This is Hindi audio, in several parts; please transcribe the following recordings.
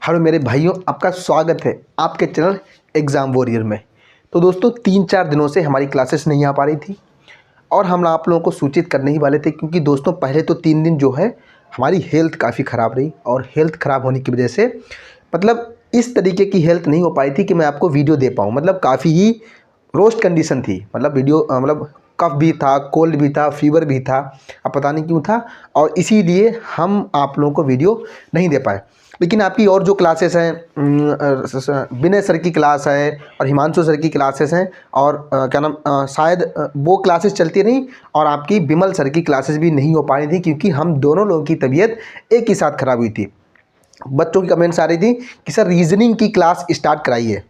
हेलो मेरे भाइयों, आपका स्वागत है आपके चैनल एग्ज़ाम वॉरियर में। तो दोस्तों 3-4 दिनों से हमारी क्लासेस नहीं आ पा रही थी और हम आप लोगों को सूचित करने ही वाले थे, क्योंकि दोस्तों पहले तो 3 दिन जो है हमारी हेल्थ काफ़ी ख़राब रही और हेल्थ ख़राब होने की वजह से मतलब इस तरीके की हेल्थ नहीं हो पाई थी कि मैं आपको वीडियो दे पाऊँ। मतलब काफ़ी ही रोस्ट कंडीशन थी, मतलब वीडियो मतलब कफ भी था, कोल्ड भी था, फीवर भी था, अब पता नहीं क्यों था, और इसीलिए हम आप लोगों को वीडियो नहीं दे पाए। लेकिन आपकी और जो क्लासेस हैं, विनय सर की क्लास है और हिमांशु सर की क्लासेस हैं और क्या नाम शायद वो क्लासेस चलती रहीं, और आपकी विमल सर की क्लासेस भी नहीं हो पा रही थी, क्योंकि हम दोनों लोगों की तबीयत एक ही साथ ख़राब हुई थी। बच्चों की कमेंट्स आ रही थी कि सर रीजनिंग की क्लास स्टार्ट कराइए।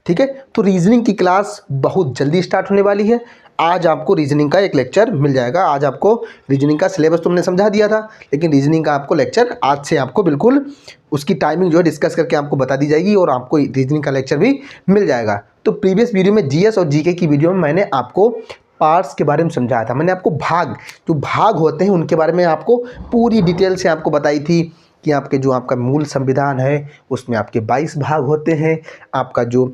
ठीक है, तो रीजनिंग की क्लास बहुत जल्दी स्टार्ट होने वाली है। आज आपको रीजनिंग का एक लेक्चर मिल जाएगा। आज आपको रीजनिंग का सिलेबस तुमने समझा दिया था, लेकिन रीजनिंग का आपको लेक्चर आज से आपको बिल्कुल उसकी टाइमिंग जो है डिस्कस करके आपको बता दी जाएगी और आपको रीजनिंग का लेक्चर भी मिल जाएगा। तो प्रीवियस वीडियो में जीएस और जीके की वीडियो में मैंने आपको पार्ट्स के बारे में समझाया था। मैंने आपको जो भाग होते हैं उनके बारे में आपको पूरी डिटेल से आपको बताई थी कि आपके जो आपका मूल संविधान है उसमें आपके 22 भाग होते हैं। आपका जो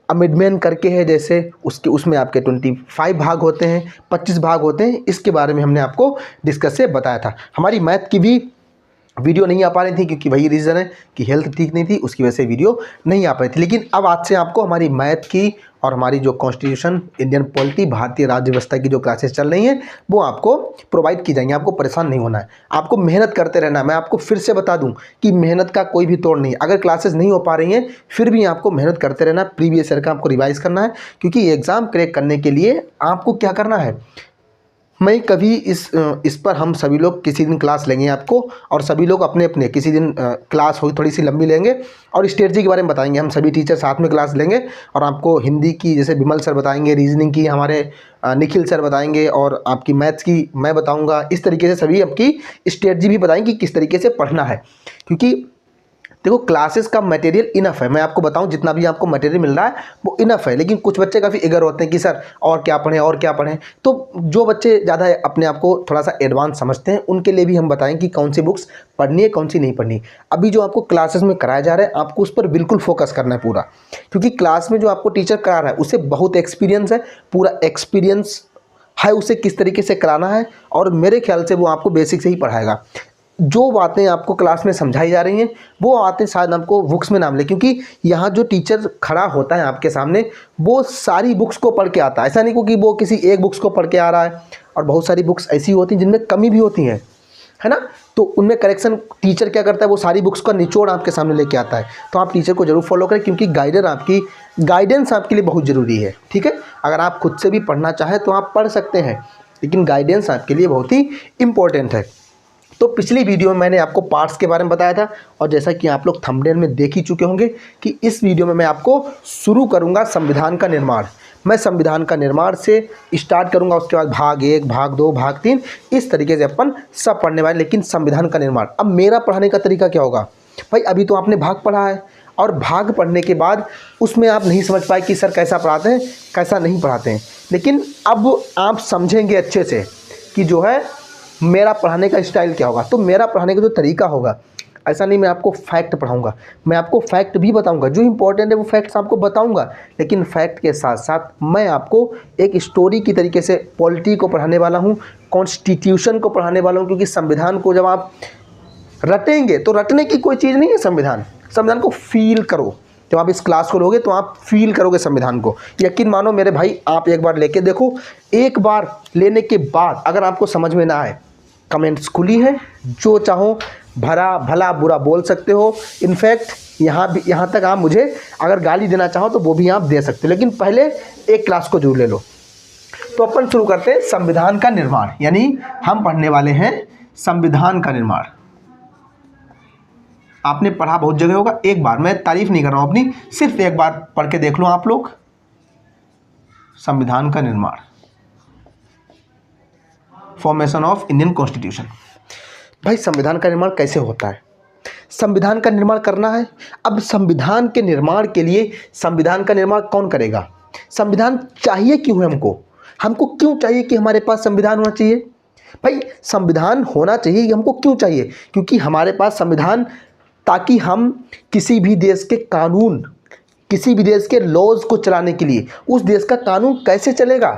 अमेंडमेंट करके है जैसे उसमें आपके 25 भाग होते हैं, 25 भाग होते हैं। इसके बारे में हमने आपको डिस्कस से बताया था। हमारी मैथ की भी वीडियो नहीं आ पा रही थी, क्योंकि वही रीज़न है कि हेल्थ ठीक नहीं थी, उसकी वजह से वीडियो नहीं आ पाई थी। लेकिन अब आज से आपको हमारी मैथ की और हमारी जो कॉन्स्टिट्यूशन, इंडियन पॉलिटी, भारतीय राज्य व्यवस्था की जो क्लासेस चल रही हैं वो आपको प्रोवाइड की जाएंगी। आपको परेशान नहीं होना है, आपको मेहनत करते रहना है। मैं आपको फिर से बता दूं कि मेहनत का कोई भी तोड़ नहीं। अगर क्लासेस नहीं हो पा रही हैं फिर भी आपको मेहनत करते रहना, प्रीवियस ईयर का आपको रिवाइज करना है, क्योंकि एग्ज़ाम क्रैक करने के लिए आपको क्या करना है। मैं कभी इस पर हम सभी लोग किसी दिन क्लास लेंगे आपको, और सभी लोग अपने अपने किसी दिन क्लास होगी थोड़ी सी लंबी लेंगे और स्ट्रेटजी के बारे में बताएंगे। हम सभी टीचर साथ में क्लास लेंगे और आपको हिंदी की जैसे विमल सर बताएंगे, रीजनिंग की हमारे निखिल सर बताएंगे, और आपकी मैथ्स की मैं बताऊंगा। इस तरीके से सभी आपकी स्ट्रेटजी भी बताएंगे कि किस तरीके से पढ़ना है, क्योंकि देखो क्लासेस का मटेरियल इनफ है। मैं आपको बताऊं जितना भी आपको मटेरियल मिल रहा है वो इनफ है, लेकिन कुछ बच्चे काफ़ी एगर होते हैं कि सर और क्या पढ़ें और क्या पढ़ें। तो जो बच्चे ज़्यादा अपने आप को थोड़ा सा एडवांस समझते हैं उनके लिए भी हम बताएं कि कौन सी बुक्स पढ़नी है, कौन सी नहीं पढ़नी। अभी जो आपको क्लासेस में कराया जा रहा है आपको उस पर बिल्कुल फोकस करना है पूरा, क्योंकि क्लास में जो आपको टीचर करा रहा है उसे बहुत एक्सपीरियंस है, पूरा एक्सपीरियंस है उसे किस तरीके से कराना है, और मेरे ख्याल से वो आपको बेसिक से ही पढ़ाएगा। जो बातें आपको क्लास में समझाई जा रही हैं वो बातें शायद आपको बुक्स में नाम ले, क्योंकि यहाँ जो टीचर खड़ा होता है आपके सामने वो सारी बुक्स को पढ़ के आता है। ऐसा नहीं कि वो किसी एक बुक्स को पढ़ के आ रहा है, और बहुत सारी बुक्स ऐसी होती हैं जिनमें कमी भी होती हैं, है ना। तो उनमें करेक्शन टीचर क्या करता है, वो सारी बुक्स का निचोड़ आपके सामने लेके आता है। तो आप टीचर को जरूर फॉलो करें, क्योंकि गाइडेंस आपके लिए बहुत ज़रूरी है। ठीक है, अगर आप खुद से भी पढ़ना चाहें तो आप पढ़ सकते हैं, लेकिन गाइडेंस आपके लिए बहुत ही इंपॉर्टेंट है। तो पिछली वीडियो में मैंने आपको पार्ट्स के बारे में बताया था, और जैसा कि आप लोग थंबनेल में देख ही चुके होंगे कि इस वीडियो में मैं आपको शुरू करूंगा संविधान का निर्माण। मैं संविधान का निर्माण से स्टार्ट करूंगा, उसके बाद भाग 1, भाग 2, भाग 3, इस तरीके से अपन सब पढ़ने वाले। लेकिन संविधान का निर्माण अब मेरा पढ़ाने का तरीका क्या होगा भाई। अभी तो आपने भाग पढ़ा है, और भाग पढ़ने के बाद उसमें आप नहीं समझ पाए कि सर कैसा पढ़ाते हैं कैसा नहीं पढ़ाते हैं, लेकिन अब आप समझेंगे अच्छे से कि जो है मेरा पढ़ाने का स्टाइल क्या होगा। तो मेरा पढ़ाने का जो तरीका होगा, ऐसा नहीं मैं आपको फैक्ट पढ़ाऊंगा, मैं आपको फैक्ट भी बताऊंगा, जो इंपॉर्टेंट है वो फैक्ट्स आपको बताऊंगा, लेकिन फैक्ट के साथ साथ मैं आपको एक स्टोरी की तरीके से पॉलिटी को पढ़ाने वाला हूँ, कॉन्स्टिट्यूशन को पढ़ाने वाला हूँ। क्योंकि संविधान को जब आप रटेंगे तो रटने की कोई चीज़ नहीं है, संविधान को फील करो। जब आप इस क्लास को लोगे तो आप फील करोगे संविधान को। यकीन मानो मेरे भाई, आप एक बार लेके देखो, एक बार लेने के बाद अगर आपको समझ में ना आए, कमेंट्स खुली है, जो चाहो भला बुरा बोल सकते हो। इनफैक्ट यहाँ तक आप मुझे अगर गाली देना चाहो तो वो भी आप दे सकते हो, लेकिन पहले एक क्लास को जरूर ले लो। तो अपन शुरू करते हैं संविधान का निर्माण, यानी हम पढ़ने वाले हैं संविधान का निर्माण। आपने पढ़ा बहुत जगह होगा, एक बार मैं तारीफ नहीं कर रहा हूं अपनी, सिर्फ एक बार पढ़ के देख लो आप लोग। संविधान का निर्माण, फॉर्मेशन ऑफ इंडियन कॉन्स्टिट्यूशन। भाई संविधान का निर्माण कैसे होता है, संविधान का निर्माण करना है। अब संविधान के निर्माण के लिए संविधान का निर्माण कौन करेगा, संविधान चाहिए क्यों है हमको क्यों चाहिए कि हमारे पास संविधान होना चाहिए। भाई संविधान होना चाहिए हमको क्यों चाहिए, क्योंकि हमारे पास संविधान ताकि हम किसी भी देश के कानून, किसी भी देश के लॉज को चलाने के लिए उस देश का कानून कैसे चलेगा,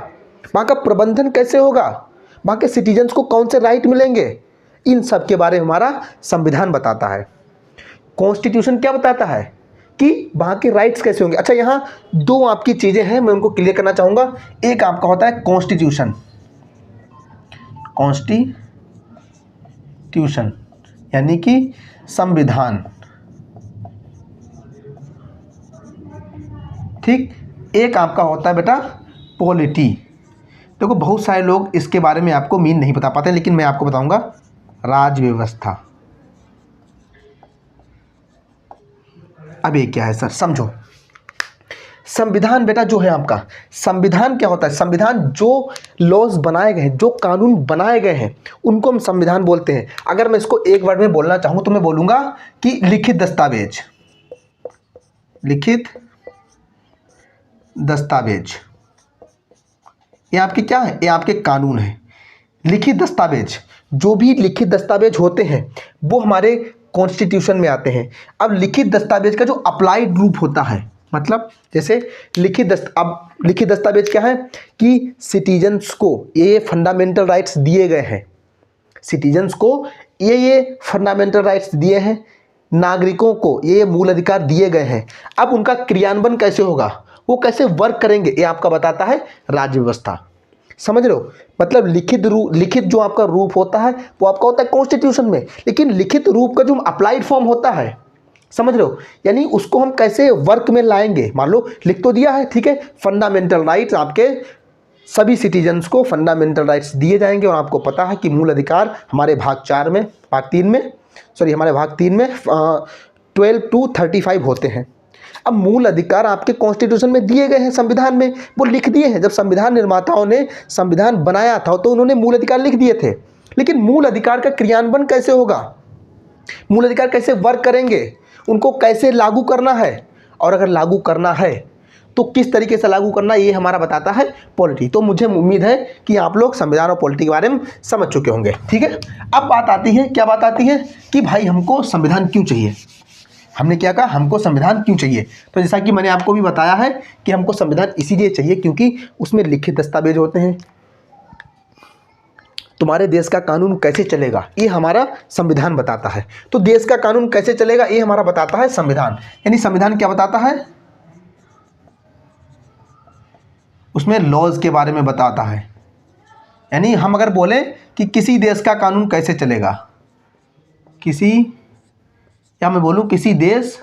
वहाँ का प्रबंधन कैसे होगा, वहाँ के सिटीजन्स को कौन से राइट मिलेंगे, इन सब के बारे में हमारा संविधान बताता है। कॉन्स्टिट्यूशन क्या बताता है कि वहाँ के राइट्स कैसे होंगे। अच्छा, यहाँ दो आपकी चीज़ें हैं, मैं उनको क्लियर करना चाहूँगा। एक आपका होता है कॉन्स्टिट्यूशन, कॉन्स्टिट्यूशन यानी कि संविधान, ठीक। एक आपका होता है बेटा पॉलिटी। देखो बहुत सारे लोग इसके बारे में आपको मीन नहीं बता पाते, लेकिन मैं आपको बताऊंगा राज्य व्यवस्था। अब ये क्या है सर, समझो। संविधान बेटा जो है आपका, संविधान क्या होता है, संविधान जो लॉज बनाए गए हैं, जो कानून बनाए गए हैं, उनको हम संविधान बोलते हैं। अगर मैं इसको एक वर्ड में बोलना चाहूँ तो मैं बोलूँगा कि लिखित दस्तावेज, लिखित दस्तावेज। ये आपके क्या है, ये आपके कानून है। लिखित दस्तावेज, जो भी लिखित दस्तावेज होते हैं वो हमारे कॉन्स्टिट्यूशन में आते हैं। अब लिखित दस्तावेज का जो अप्लाइड रूप होता है, मतलब जैसे अब लिखित दस्तावेज क्या है कि सिटीजन्स को ये फंडामेंटल राइट्स दिए गए हैं, सिटीजन्स को ये फंडामेंटल राइट्स दिए हैं, नागरिकों को ये मूल अधिकार दिए गए हैं। अब उनका क्रियान्वयन कैसे होगा, वो कैसे वर्क करेंगे, ये आपका बताता है राज्य व्यवस्था। समझ रहे हो, मतलब लिखित जो आपका रूप होता है वो आपका होता है कॉन्स्टिट्यूशन में, लेकिन लिखित रूप का जो अप्लाइड फॉर्म होता है, समझ रहे हो, यानी उसको हम कैसे वर्क में लाएंगे। मान लो लिख तो दिया है, ठीक है, फंडामेंटल राइट्स, आपके सभी सिटीजन्स को फंडामेंटल राइट्स दिए जाएंगे। और आपको पता है कि मूल अधिकार हमारे भाग 3 में 12 to 35 होते हैं। अब मूल अधिकार आपके कॉन्स्टिट्यूशन में दिए गए हैं, संविधान में वो लिख दिए हैं। जब संविधान निर्माताओं ने संविधान बनाया था तो उन्होंने मूल अधिकार लिख दिए थे, लेकिन मूल अधिकार का क्रियान्वयन कैसे होगा, मूल अधिकार कैसे वर्क करेंगे, उनको कैसे लागू करना है, और अगर लागू करना है तो किस तरीके से लागू करना, ये हमारा बताता है पॉलिटी। तो मुझे उम्मीद है कि आप लोग संविधान और पॉलिटी के बारे में समझ चुके होंगे, ठीक है। अब बात आती है, क्या बात आती है कि भाई हमको संविधान क्यों चाहिए, हमने क्या कहा, हमको संविधान क्यों चाहिए। तो जैसा कि मैंने आपको भी बताया है कि हमको संविधान इसीलिए चाहिए क्योंकि उसमें लिखित दस्तावेज होते हैं। तुम्हारे देश का कानून कैसे चलेगा ये हमारा संविधान बताता है। तो देश का कानून कैसे चलेगा ये हमारा बताता है संविधान। यानी संविधान क्या बताता है, उसमें लॉज के बारे में बताता है। यानी हम अगर बोलें कि किसी देश का कानून कैसे चलेगा, किसी, या मैं बोलूं किसी देश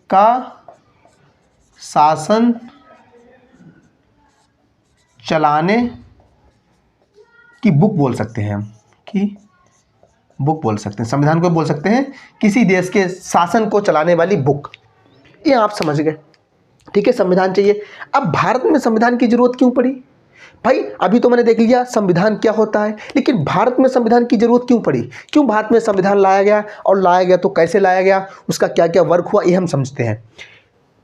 का शासन चलाने की बुक बोल सकते हैं हम, कि बुक बोल सकते हैं, संविधान को बोल सकते हैं किसी देश के शासन को चलाने वाली बुक। ये आप समझ गए, ठीक है। संविधान चाहिए। अब भारत में संविधान की जरूरत क्यों पड़ी भाई, अभी तो मैंने देख लिया संविधान क्या होता है, लेकिन भारत में संविधान की जरूरत क्यों पड़ी, क्यों भारत में संविधान लाया गया, और लाया गया तो कैसे लाया गया, उसका क्या क्या वर्क हुआ, ये हम समझते हैं।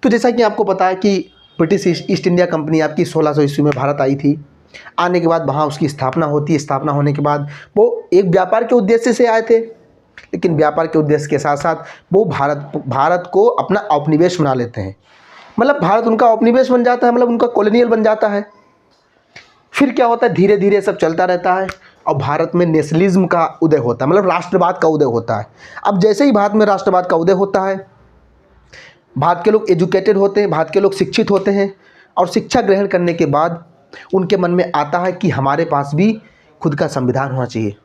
तो जैसा कि आपको पता है कि ब्रिटिश ईस्ट इंडिया कंपनी आपकी 1600 ईस्वी में भारत आई थी। आने के बाद वहाँ उसकी स्थापना होती है। स्थापना होने के बाद वो एक व्यापार के उद्देश्य से आए थे, लेकिन व्यापार के उद्देश्य के साथ साथ वो भारत को अपना औपनिवेश बना लेते हैं। मतलब भारत उनका औपनिवेश बन जाता है, मतलब उनका कॉलोनियल बन जाता है। फिर क्या होता है, धीरे धीरे सब चलता रहता है और भारत में नेशनलिज्म का उदय होता है, मतलब राष्ट्रवाद का उदय होता है। अब जैसे ही भारत में राष्ट्रवाद का उदय होता है, भारत के लोग एजुकेटेड होते हैं, भारत के लोग शिक्षित होते हैं, और शिक्षा ग्रहण करने के बाद उनके मन में आता है कि हमारे पास भी खुद का संविधान होना चाहिए।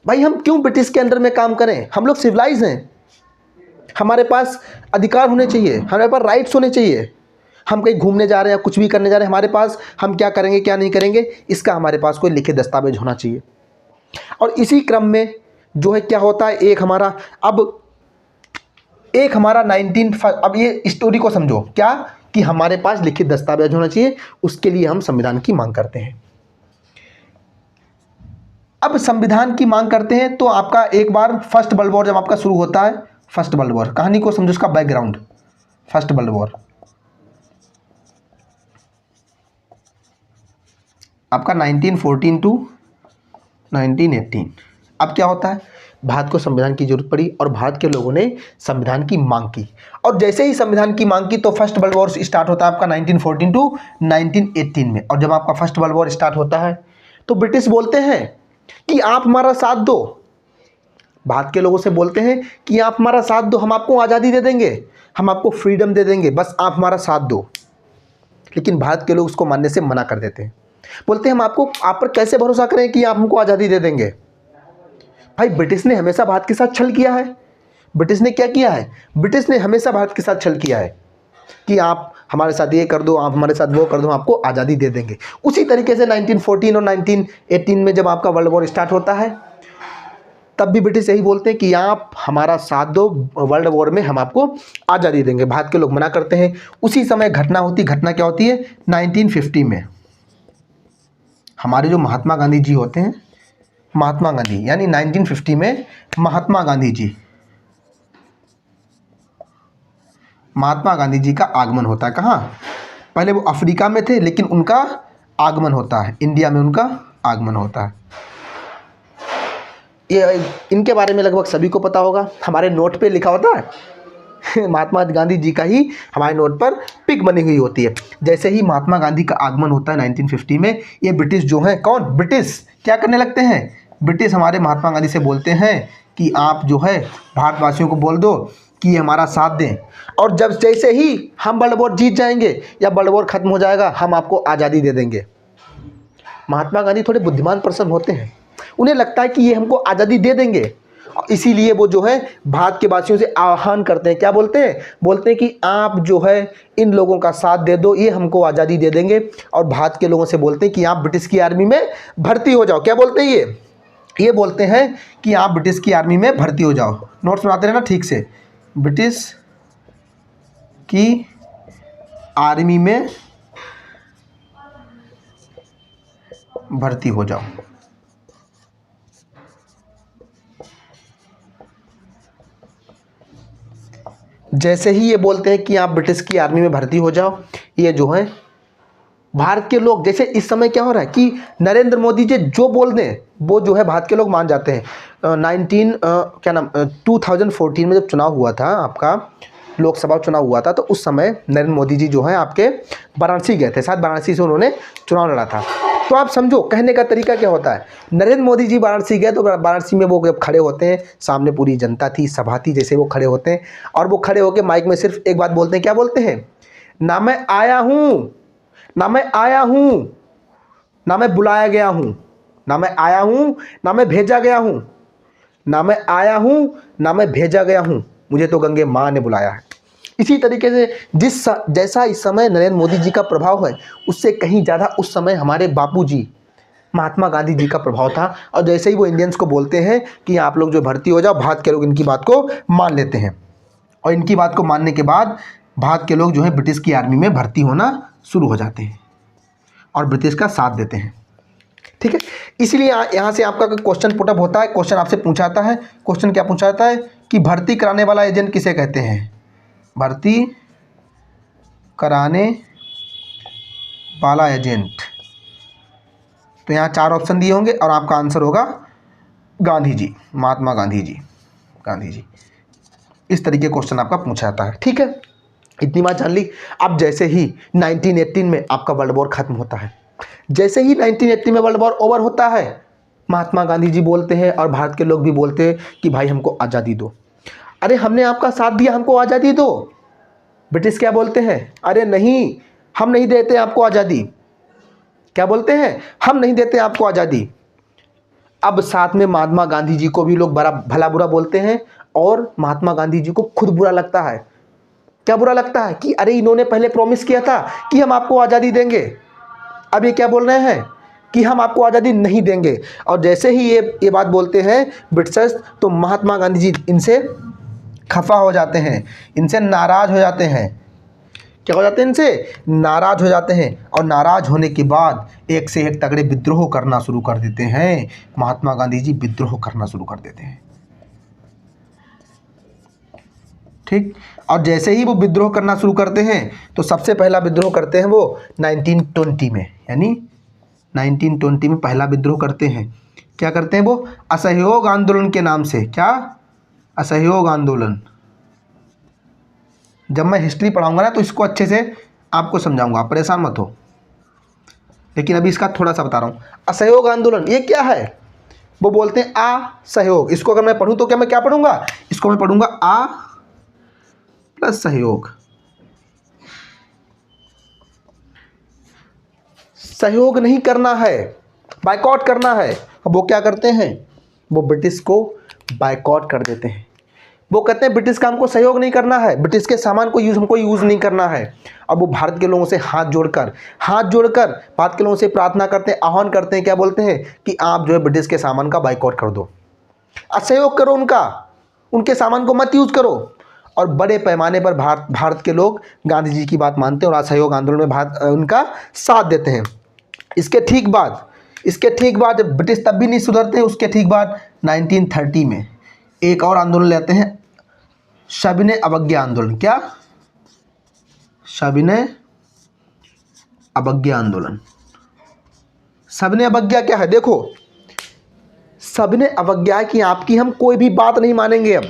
भाई हम क्यों ब्रिटिश के अंडर में काम करें, हम लोग सिविलाइज हैं, हमारे पास अधिकार होने चाहिए, हमारे पास राइट्स होने चाहिए। हम कहीं घूमने जा रहे हैं, कुछ भी करने जा रहे हैं, हमारे पास हम क्या करेंगे क्या नहीं करेंगे इसका हमारे पास कोई लिखित दस्तावेज होना चाहिए। और इसी क्रम में जो है क्या होता है, एक हमारा 19 अब ये स्टोरी को समझो क्या, कि हमारे पास लिखित दस्तावेज होना चाहिए, उसके लिए हम संविधान की मांग करते हैं। अब संविधान की मांग करते हैं तो आपका एक बार फर्स्ट वर्ल्ड वॉर जब आपका शुरू होता है, फर्स्ट वर्ल्ड वॉर कहानी को समझो, उसका बैकग्राउंड, फर्स्ट वर्ल्ड वॉर आपका 1914 to 1918। अब क्या होता है, भारत को संविधान की जरूरत पड़ी और भारत के लोगों ने संविधान की मांग की। और जैसे ही संविधान की मांग की तो फर्स्ट वर्ल्ड वॉर स्टार्ट होता है आपका 1914 टू 1918 में। और जब आपका फर्स्ट वर्ल्ड वॉर स्टार्ट होता है तो ब्रिटिश बोलते हैं कि आप हमारा साथ दो, भारत के लोगों से बोलते हैं कि आप हमारा साथ दो, हम आपको आज़ादी दे देंगे, हम आपको फ्रीडम दे देंगे, बस आप हमारा साथ दो। लेकिन भारत के लोग उसको मानने से मना कर देते हैं, बोलते हैं हम आप पर कैसे भरोसा करें कि आप हमको आज़ादी दे देंगे। भाई ब्रिटिश ने हमेशा भारत के साथ छल किया है। ब्रिटिश ने क्या किया है? ब्रिटिश ने हमेशा भारत के साथ छल किया है कि आप हमारे साथ ये कर दो, आप हमारे साथ वो कर दो, हम आपको आज़ादी दे देंगे। उसी तरीके से 1914 और 1918 में जब आपका वर्ल्ड वॉर स्टार्ट होता है तब भी ब्रिटिश यही बोलते हैं कि आप हमारा साथ दो, वर्ल्ड वॉर में हम आपको आज़ादी देंगे। भारत के लोग मना करते हैं। उसी समय घटना क्या होती है 1950 में। हमारे जो महात्मा गांधी जी होते हैं, महात्मा गांधी, यानी 1950 में महात्मा गांधी जी का आगमन होता है। कहाँ? पहले वो अफ्रीका में थे, लेकिन उनका आगमन होता है इंडिया में, उनका आगमन होता है। ये इनके बारे में लगभग सभी को पता होगा, हमारे नोट पे लिखा होता है महात्मा गांधी जी का ही हमारे नोट पर पिक बनी हुई होती है। जैसे ही महात्मा गांधी का आगमन होता है 1950 में, ये ब्रिटिश जो हैं, कौन? ब्रिटिश क्या करने लगते हैं? ब्रिटिश हमारे महात्मा गांधी से बोलते हैं कि आप जो है भारतवासियों को बोल दो कि हमारा साथ दें, और जब जैसे ही हम वर्ल्ड वॉर जीत जाएंगे या वर्ल्ड वॉर खत्म हो जाएगा, हम आपको आज़ादी दे देंगे। महात्मा गांधी थोड़े बुद्धिमान पर्सन होते हैं, उन्हें लगता है कि ये हमको आज़ादी दे देंगे, इसीलिए वो जो है भारत के वासियों से आह्वान करते हैं। क्या बोलते हैं? बोलते हैं कि आप जो है इन लोगों का साथ दे दो, ये हमको आज़ादी दे देंगे। और भारत के लोगों से बोलते हैं कि आप ब्रिटिश की आर्मी में भर्ती हो जाओ। क्या बोलते हैं ये बोलते हैं कि आप ब्रिटिश की आर्मी में भर्ती हो जाओ। नोट्स बनाते रहना ठीक से, ब्रिटिश की आर्मी में भर्ती हो जाओ। जैसे ही ये बोलते हैं कि आप ब्रिटिश की आर्मी में भर्ती हो जाओ, ये जो है भारत के लोग, जैसे इस समय क्या हो रहा है कि नरेंद्र मोदी जी जो बोल दें वो जो है भारत के लोग मान जाते हैं। 2014 में जब चुनाव हुआ था, आपका लोकसभा चुनाव हुआ था, तो उस समय नरेंद्र मोदी जी जो है आपके वाराणसी गए थे, शायद वाराणसी से उन्होंने चुनाव लड़ा था। तो आप समझो कहने का तरीका क्या होता है। नरेंद्र मोदी जी वाराणसी गए तो वाराणसी में वो जब खड़े होते हैं, सामने पूरी जनता थी, सभा थी, जैसे वो खड़े होते हैं और वो खड़े होकर माइक में सिर्फ एक बात बोलते हैं। क्या बोलते हैं? ना मैं आया हूँ, ना मैं आया हूँ, ना मैं बुलाया गया हूँ, ना मैं आया हूँ, ना मैं भेजा गया हूँ, ना मैं आया हूँ, ना मैं भेजा गया हूँ, मुझे तो गंगे माँ ने बुलाया है। इसी तरीके से जैसा इस समय नरेंद्र मोदी जी का प्रभाव है, उससे कहीं ज़्यादा उस समय हमारे बापूजी महात्मा गांधी जी का प्रभाव था। और जैसे ही वो इंडियंस को बोलते हैं कि आप लोग जो भर्ती हो जाओ, भारत के लोग इनकी बात को मान लेते हैं। और इनकी बात को मानने के बाद भारत के लोग जो है ब्रिटिश की आर्मी में भर्ती होना शुरू हो जाते हैं और ब्रिटिश का साथ देते हैं। ठीक है, इसलिए यहाँ से आपका क्वेश्चन पुटअप होता है। क्वेश्चन आपसे पूछा जाता है, क्वेश्चन क्या पूछा जाता है कि भर्ती कराने वाला एजेंट किसे कहते हैं? भर्ती कराने वाला एजेंट। तो यहाँ 4 ऑप्शन दिए होंगे और आपका आंसर होगा गांधी जी, महात्मा गांधी जी। इस तरीके क्वेश्चन आपका पूछा जाता है। ठीक है, इतनी बात जान ली। अब जैसे ही 1918 में आपका वर्ल्ड वॉर खत्म होता है, जैसे ही 1980 में वर्ल्ड वॉर ओवर होता है, महात्मा गांधी जी बोलते हैं और भारत के लोग भी बोलते हैं कि भाई हमको आज़ादी दो। अरे हमने आपका साथ दिया, हमको आज़ादी दो। ब्रिटिश क्या बोलते हैं? अरे नहीं, हम नहीं देते आपको आज़ादी। क्या बोलते हैं? हम नहीं देते आपको आज़ादी। अब साथ में महात्मा गांधी जी को भी लोग बड़ा भला बुरा बोलते हैं और महात्मा गांधी जी को खुद बुरा लगता है। क्या बुरा लगता है कि अरे इन्होंने पहले प्रॉमिस किया था कि हम आपको आज़ादी देंगे, अब ये क्या बोल रहे हैं कि हम आपको आज़ादी नहीं देंगे। और जैसे ही ये बात बोलते हैं ब्रिटिशर्स, तो महात्मा गांधी जी इनसे खफा हो जाते हैं, इनसे नाराज़ हो जाते हैं। क्या हो जाते हैं? इनसे नाराज़ हो जाते हैं। और नाराज़ होने के बाद एक से एक तगड़े विद्रोह करना शुरू कर देते हैं। महात्मा गांधी जी विद्रोह करना शुरू कर देते हैं। ठीक, और जैसे ही वो विद्रोह करना शुरू करते हैं तो सबसे पहला विद्रोह करते हैं वो 1920 में, यानी 1920 में पहला विद्रोह करते हैं। क्या करते हैं वो? असहयोग आंदोलन के नाम से। क्या? असहयोग आंदोलन। जब मैं हिस्ट्री पढ़ाऊंगा ना तो इसको अच्छे से आपको समझाऊंगा, परेशान मत हो, लेकिन अभी इसका थोड़ा सा बता रहा हूँ। असहयोग आंदोलन ये क्या है? वो बोलते हैं असहयोग। इसको अगर मैं पढ़ूँ तो क्या मैं क्या पढ़ूंगा? इसको मैं पढ़ूंगा आ प्लस सहयोग। सहयोग नहीं करना है, बायकॉट करना है। अब वो क्या करते हैं? वो ब्रिटिश को बायकॉट कर देते हैं। वो कहते हैं ब्रिटिश का हमको सहयोग नहीं करना है, ब्रिटिश के सामान को हमको यूज़ नहीं करना है। अब वो भारत के लोगों से हाथ जोड़कर भारत के लोगों से प्रार्थना करते हैं, आह्वान करते हैं, क्या बोलते हैं कि आप जो है ब्रिटिश के सामान का बायकॉट कर दो, असहयोग करो उनके सामान को मत यूज़ करो। और बड़े पैमाने पर भारत के लोग गांधी जी की बात मानते हैं और असहयोग आंदोलन में उनका साथ देते हैं। इसके ठीक बाद जब ब्रिटिश तब भी नहीं सुधरते हैं, उसके ठीक बाद 1930 में एक और आंदोलन लेते हैं, सविनय अवज्ञा आंदोलन। क्या? सविनय अवज्ञा आंदोलन। सविनय अवज्ञा क्या है? देखो, सविनय अवज्ञा की आपकी हम कोई भी बात नहीं मानेंगे अब।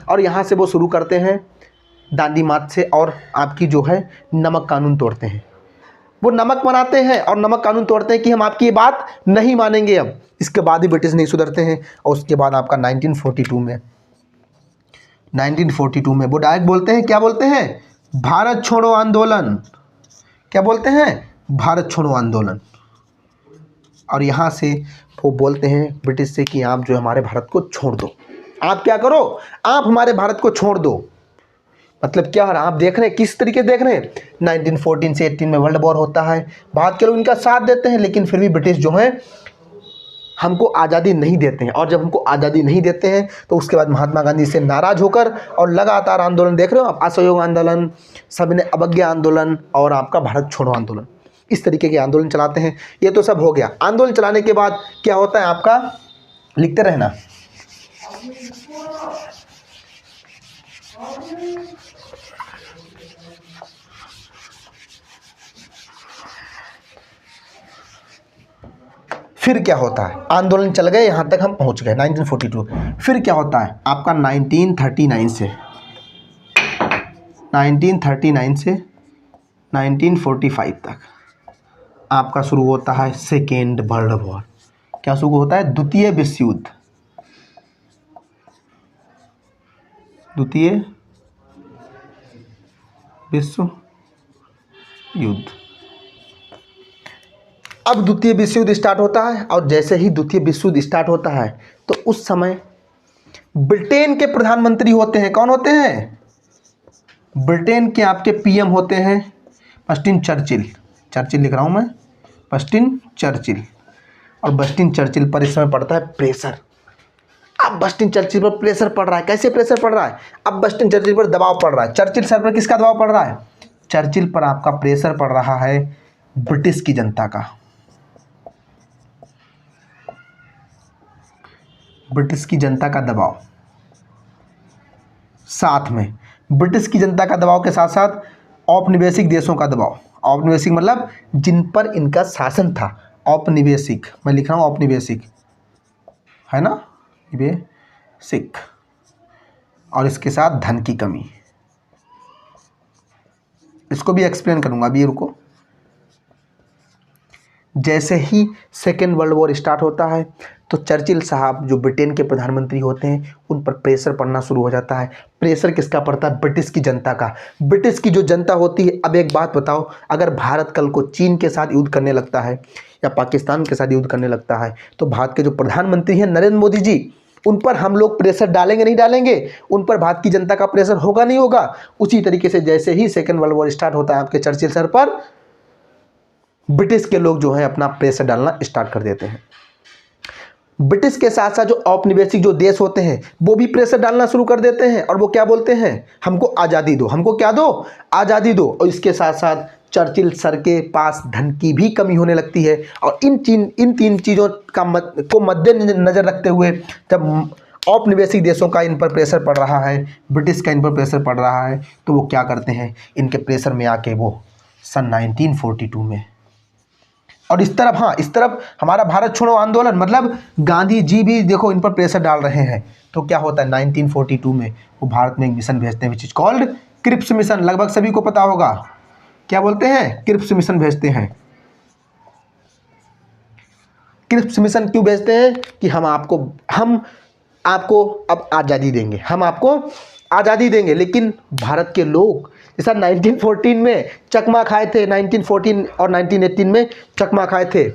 और यहाँ से वो शुरू करते हैं दांडी मार्च से, और आपकी जो है नमक कानून तोड़ते हैं। वो नमक बनाते हैं और नमक कानून तोड़ते हैं कि हम आपकी ये बात नहीं मानेंगे अब। इसके बाद ही ब्रिटिश नहीं सुधरते हैं। और उसके बाद आपका 1942 में वो डायरेक्ट बोलते हैं, क्या बोलते हैं? भारत छोड़ो आंदोलन। क्या बोलते हैं? भारत छोड़ो आंदोलन। और यहाँ से वो बोलते हैं ब्रिटिश से कि आप जो हमारे भारत को छोड़ दो। आप क्या करो? आप हमारे भारत को छोड़ दो। मतलब क्या हो रहा है? आप देख रहे हैं किस तरीके से देख रहे हैं। 1914 से 18 में वर्ल्ड वॉर होता है, भारत के लोग इनका साथ देते हैं, लेकिन फिर भी ब्रिटिश जो है हमको आज़ादी नहीं देते हैं। और जब हमको आज़ादी नहीं देते हैं तो उसके बाद महात्मा गांधी से नाराज़ होकर और लगातार आंदोलन देख रहे हो आप, असहयोग आंदोलन, सविनय अवज्ञा आंदोलन और आपका भारत छोड़ो आंदोलन, इस तरीके के आंदोलन चलाते हैं। ये तो सब हो गया। आंदोलन चलाने के बाद क्या होता है आपका, लिखते रहना। फिर क्या होता है? आंदोलन चल गए, यहाँ तक हम पहुँच गए 1942। फिर क्या होता है आपका 1939 से 1945 तक आपका शुरू होता है सेकेंड वर्ल्ड वॉर। क्या शुरू होता है? द्वितीय विश्व युद्ध। द्वितीय विश्व युद्ध। अब द्वितीय विश्व युद्ध स्टार्ट होता है, और जैसे ही द्वितीय विश्व युद्ध स्टार्ट होता है तो उस समय ब्रिटेन के प्रधानमंत्री होते हैं। कौन होते हैं? ब्रिटेन के आपके पीएम होते हैं बस्टिन चर्चिल लिख रहा हूं मैं, बस्टिन चर्चिल। और बस्टिन चर्चिल पर इस समय पड़ता है प्रेशर। अब बस्टिन चर्चिल पर प्रेशर पड़ रहा है। कैसे प्रेशर पड़ रहा है? अब बस्टिन चर्चिल पर दबाव पड़ रहा है। चर्चिल सर पर किसका दबाव पड़ रहा है? चर्चिल पर आपका प्रेशर पड़ रहा है ब्रिटिश की जनता का। ब्रिटिश की जनता का दबाव, साथ में ब्रिटिश की जनता का दबाव के साथ साथ औपनिवेशिक देशों का दबाव। औपनिवेशिक मतलब जिन पर इनका शासन था। औपनिवेशिक, मैं लिख रहा हूँ औपनिवेशिक, है ना, निवेशिक। और इसके साथ धन की कमी। इसको भी एक्सप्लेन करूँगा, अभी रुको। जैसे ही सेकेंड वर्ल्ड वॉर स्टार्ट होता है तो चर्चिल साहब जो ब्रिटेन के प्रधानमंत्री होते हैं उन पर प्रेशर पड़ना शुरू हो जाता है। प्रेशर किसका पड़ता है? ब्रिटिश की जनता का। ब्रिटिश की जो जनता होती है, अब एक बात बताओ, अगर भारत कल को चीन के साथ युद्ध करने लगता है या पाकिस्तान के साथ युद्ध करने लगता है तो भारत के जो प्रधानमंत्री हैं नरेंद्र मोदी जी, उन पर हम लोग प्रेशर डालेंगे नहीं डालेंगे? उन पर भारत की जनता का प्रेशर होगा नहीं होगा? उसी तरीके से जैसे ही सेकेंड वर्ल्ड वॉर स्टार्ट होता है आपके चर्चिल सर पर, ब्रिटिश के लोग जो है अपना प्रेशर डालना स्टार्ट कर देते हैं। ब्रिटिश के साथ साथ जो औपनिवेशिक जो देश होते हैं वो भी प्रेशर डालना शुरू कर देते हैं। और वो क्या बोलते हैं? हमको आज़ादी दो। हमको क्या दो? आज़ादी दो। और इसके साथ साथ चर्चिल सर के पास धन की भी कमी होने लगती है। और इन तीन चीज़ों को मद्देनजर रखते हुए जब औपनिवेशिक देशों का इन पर प्रेशर पड़ रहा है, ब्रिटिश का इन पर प्रेशर पड़ रहा है, तो वो क्या करते हैं? इनके प्रेशर में आके वो सन 1942 में और इस तरफ, हाँ, इस तरफ हमारा भारत छोड़ो आंदोलन, मतलब गांधी जी भी देखो इन पर प्रेशर डाल रहे हैं। तो क्या होता है 1942 में वो भारत में एक मिशन भेजते हैं which is called Cripps mission. लगभग सभी को पता होगा क्या बोलते हैं, क्रिप्स मिशन भेजते हैं। क्रिप्स मिशन क्यों भेजते हैं कि हम आपको अब आज़ादी देंगे, हम आपको आज़ादी देंगे। लेकिन भारत के लोग जैसा 1914 में चकमा खाए थे, 1914 और 1918 में चकमा खाए थे,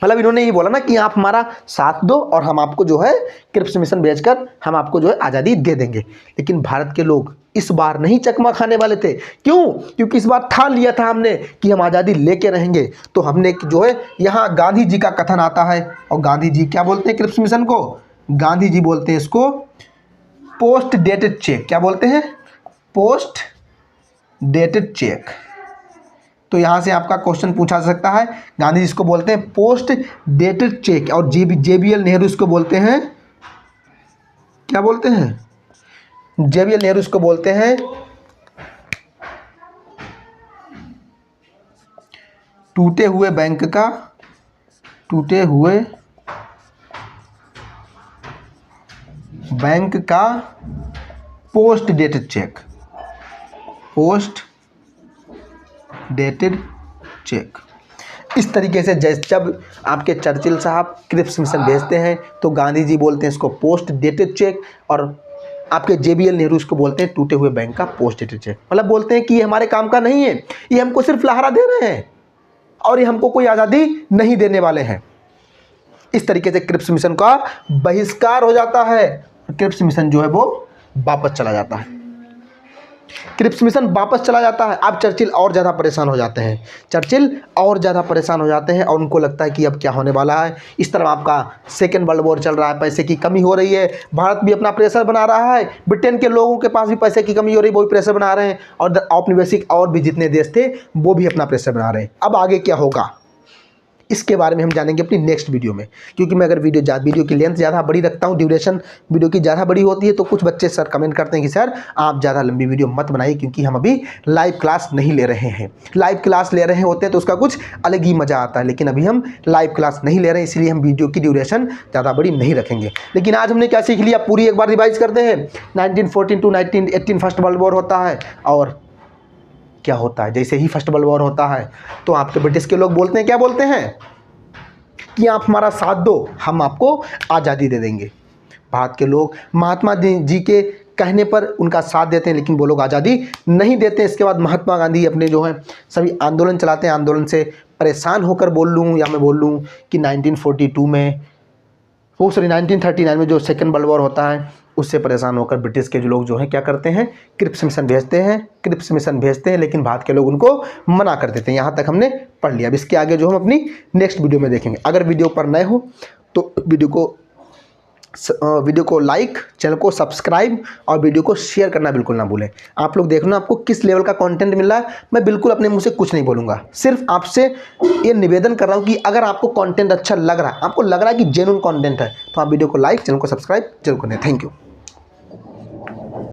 मतलब इन्होंने ये बोला ना कि आप हमारा साथ दो और हम आपको जो है क्रिप्स मिशन भेजकर हम आपको जो है आज़ादी दे देंगे। लेकिन भारत के लोग इस बार नहीं चकमा खाने वाले थे। क्यों? क्योंकि इस बार ठान लिया था हमने कि हम आज़ादी लेके रहेंगे। तो हमने जो है यहाँ गांधी जी का कथन आता है, और गांधी जी क्या बोलते हैं क्रिप्स मिशन को? गांधी जी बोलते हैं इसको पोस्ट डेटेड चेक। क्या बोलते हैं? Post dated cheque. तो यहाँ से आपका क्वेश्चन पूछा जा सकता है। गांधी जी इसको बोलते हैं पोस्ट डेटेड चेक, और JBL नेहरू इसको बोलते हैं, क्या बोलते हैं? JBL नेहरू इसको बोलते हैं टूटे हुए बैंक का, टूटे हुए बैंक का post dated cheque, post dated cheque. इस तरीके से जब आपके चर्चिल साहब क्रिप्स मिशन भेजते हैं तो गांधी जी बोलते हैं इसको पोस्ट डेटेड चेक, और आपके JBL नेहरू इसको बोलते हैं टूटे हुए बैंक का पोस्ट डेटेड चेक। मतलब बोलते हैं कि ये हमारे काम का नहीं है, ये हमको सिर्फ लहरा दे रहे हैं और ये हमको कोई आज़ादी नहीं देने वाले हैं। इस तरीके से क्रिप्स मिशन का बहिष्कार हो जाता है, क्रिप्स मिशन जो है वो वापस चला जाता है। क्रिप्स मिशन वापस चला जाता है। अब चर्चिल और ज़्यादा परेशान हो जाते हैं, चर्चिल और ज़्यादा परेशान हो जाते हैं और उनको लगता है कि अब क्या होने वाला है। इस तरफ आपका सेकेंड वर्ल्ड वॉर चल रहा है, पैसे की कमी हो रही है, भारत भी अपना प्रेशर बना रहा है, ब्रिटेन के लोगों के पास भी पैसे की कमी हो रही है, वो भी प्रेशर बना रहे हैं, और औपनिवेशिक और भी जितने देश थे वो भी अपना प्रेशर बना रहे हैं। अब आगे क्या होगा इसके बारे में हम जानेंगे अपनी नेक्स्ट वीडियो में, क्योंकि मैं अगर वीडियो की लेंथ ज़्यादा बड़ी रखता हूँ, ड्यूरेशन वीडियो की ज़्यादा बड़ी होती है, तो कुछ बच्चे सर कमेंट करते हैं कि सर आप ज़्यादा लंबी वीडियो मत बनाइए, क्योंकि हम अभी लाइव क्लास नहीं ले रहे हैं। लाइव क्लास ले रहे होते हैं तो उसका कुछ अलग ही मज़ा आता है, लेकिन अभी हम लाइव क्लास नहीं ले रहे हैं, इसलिए हम वीडियो की ड्यूरेशन ज़्यादा बड़ी नहीं रखेंगे। लेकिन आज हमने क्या सीख लिया, पूरी एक बार रिवाइज करते हैं। 1914 to 1918 फर्स्ट वर्ल्ड वॉर होता है, और क्या होता है जैसे ही फर्स्ट वर्ल्ड वॉर होता है तो आपके ब्रिटिश के लोग बोलते हैं, क्या बोलते हैं कि आप हमारा साथ दो, हम आपको आज़ादी दे देंगे। भारत के लोग महात्मा जी के कहने पर उनका साथ देते हैं, लेकिन वो लोग आज़ादी नहीं देते। इसके बाद महात्मा गांधी अपने जो है सभी आंदोलन चलाते हैं। आंदोलन से परेशान होकर बोल लूँ या मैं बोल लूँ कि 1942 में 1939 में जो सेकेंड वर्ल्ड वॉर होता है उससे परेशान होकर ब्रिटिश के जो लोग जो हैं क्या करते हैं, क्रिप्स मिशन भेजते हैं, लेकिन भारत के लोग उनको मना कर देते हैं। यहाँ तक हमने पढ़ लिया। अब इसके आगे जो हम अपनी नेक्स्ट वीडियो में देखेंगे। अगर वीडियो पर नए हो तो वीडियो को लाइक, चैनल को सब्सक्राइब और वीडियो को शेयर करना बिल्कुल ना भूलें। आप लोग देखना आपको किस लेवल का कंटेंट मिल रहा है। मैं बिल्कुल अपने मुंह से कुछ नहीं बोलूँगा, सिर्फ आपसे ये निवेदन कर रहा हूँ कि अगर आपको कंटेंट अच्छा लग रहा है, आपको लग रहा है कि जेन्युइन कंटेंट है, तो आप वीडियो को लाइक, चैनल को सब्सक्राइब जरूर करें। Thank you.